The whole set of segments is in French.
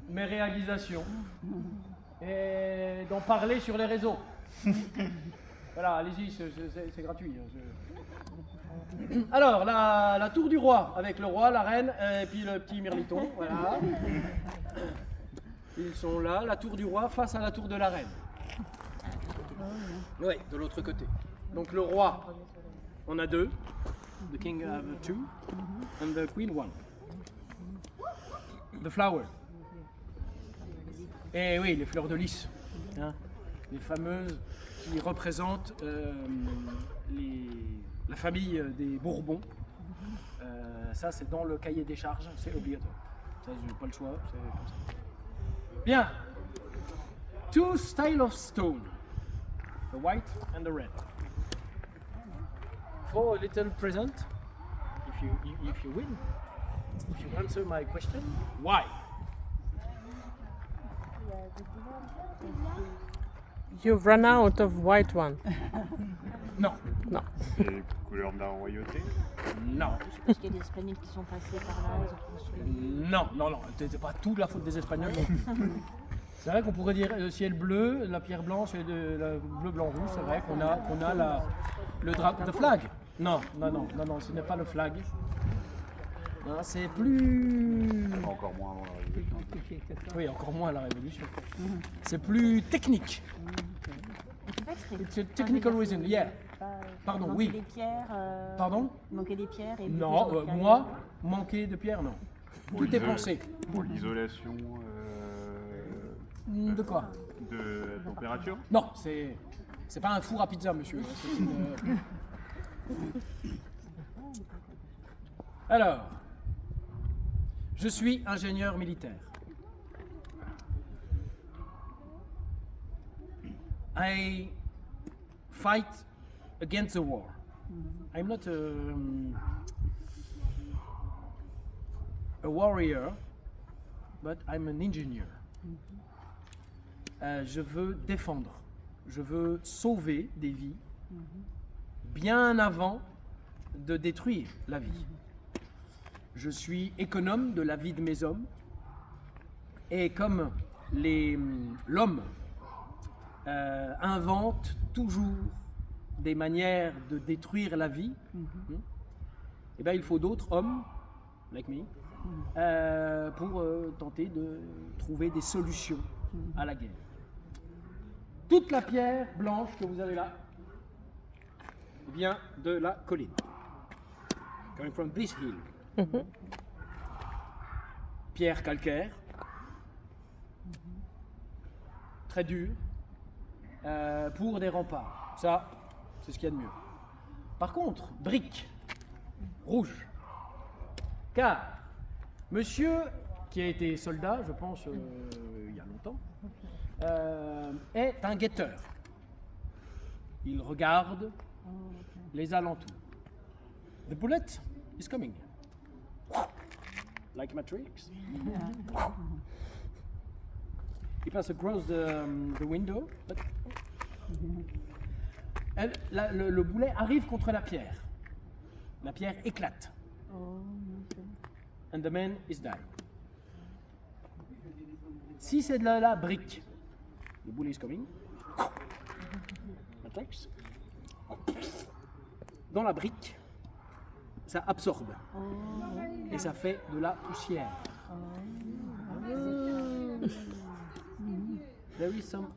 mes réalisations et d'en parler sur les réseaux. Voilà, allez-y, c'est gratuit. Alors, la tour du roi, avec le roi, la reine et puis le petit mirliton. Voilà. Ils sont là, la tour du roi face à la tour de la reine. Oui, de l'autre côté. Donc le roi, on a deux. The king have two, and the queen one. The flower. Et oui, les fleurs de lys. Hein, les fameuses qui représentent la famille des Bourbons. Ça, c'est dans le cahier des charges, c'est obligatoire. Ça, j'ai pas le choix, c'est comme ça. Bien. Two styles of stone. The white and the red. For a little present, if you win, if you answer my question, why? You've run out of white one. Non. Non. Les couleurs de la royauté. Non. Parce qu'il y a des Espagnols qui sont passés par là, ils ont construit. Non. C'est pas toute la faute des Espagnols. C'est vrai qu'on pourrait dire le ciel bleu, la pierre blanche et le bleu, blanc, rouge. C'est vrai qu'on a le drapeau de flag. Non, ce n'est pas le flag. Non, c'est plus. Encore moins avant la révolution. Oui, encore moins à la Révolution. C'est plus technique. It's a technical reason, yeah. Pardon, oui. Des pierres, Pardon? manquer des pierres et Non, des gens qui moi, manquer de pierre, non. Tout est pensé. Pour l'isolation. De quoi? De la température. Non, c'est pas un four à pizza, monsieur. C'est une, Alors, je suis ingénieur militaire. I fight against the war. I'm not a warrior, but I'm an engineer. Je veux défendre, je veux sauver des vies bien avant de détruire la vie. Je suis économe de la vie de mes hommes et comme l'homme invente toujours des manières de détruire la vie, et ben, il faut d'autres hommes, like me, pour tenter de trouver des solutions à la guerre. Toute la pierre blanche que vous avez là vient de la colline. Coming from this hill. Pierre calcaire, très dure, pour des remparts. Ça, c'est ce qu'il y a de mieux. Par contre, briques, rouges. Car monsieur, qui a été soldat, je pense, il y a longtemps, est un guetteur. Il regarde les alentours. The bullet is coming. Like Matrix. He passes across the window. But le boulet arrive contre la pierre. La pierre éclate. And the man is dead. Si c'est de la brique, le boulet is coming. Matrix. Dans la brique, ça absorbe. Et ça fait de la poussière. There is some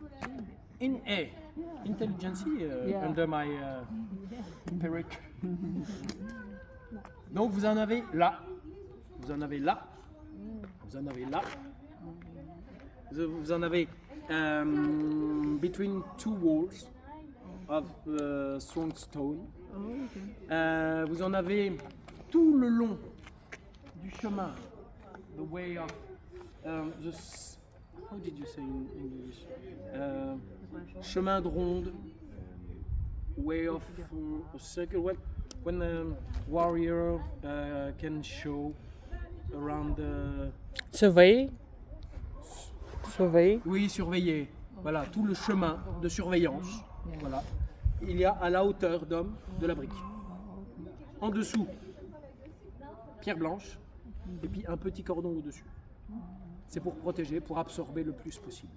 intelligence under my perruque. Donc vous en avez là, vous en avez là, vous en avez là, vous en avez between two walls of strong stone. Vous en avez tout le long du chemin, the way of how did you say in English? Chemin de ronde, way of a circle. When a warrior can show around the... Surveiller. Oui, surveiller. Voilà, tout le chemin de surveillance. Voilà. Il y a à la hauteur d'homme de la brique. En dessous, pierre blanche, et puis un petit cordon au-dessus. C'est pour protéger, pour absorber le plus possible.